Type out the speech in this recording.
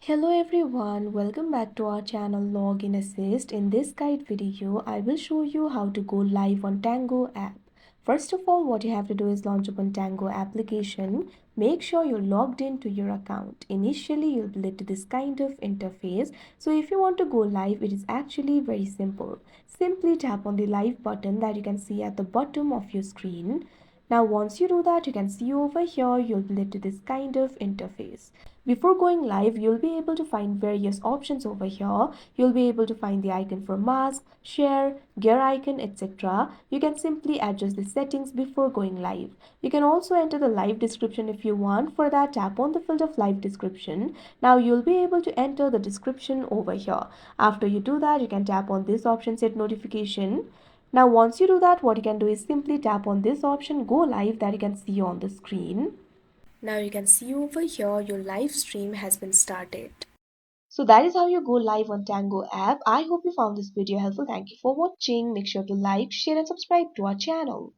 Hello everyone, welcome back to our channel Login Assist. In this guide video, I will show you how to go live on Tango app. First of all, what you have to do is launch open Tango application. Make sure you're logged into your account. Initially, you'll be led to this kind of interface. So if you want to go live, it is actually very simple. Simply tap on the live button that you can see at the bottom of your screen. Now once you do that, you can see over here, you'll be led to this kind of interface. Before going live, you'll be able to find various options over here. You'll be able to find the icon for mask, share, gear icon, etc. You can simply adjust the settings before going live. You can also enter the live description if you want. For that, tap on the field of live description. Now you'll be able to enter the description over here. After you do that, you can tap on this option, set notification. Now once you do that, what you can do is simply tap on this option, go live, that you can see on the screen. Now you can see over here your live stream has been started. So that is how you go live on Tango app. I hope you found this video helpful. Thank you for watching. Make sure to like, share and subscribe to our channel.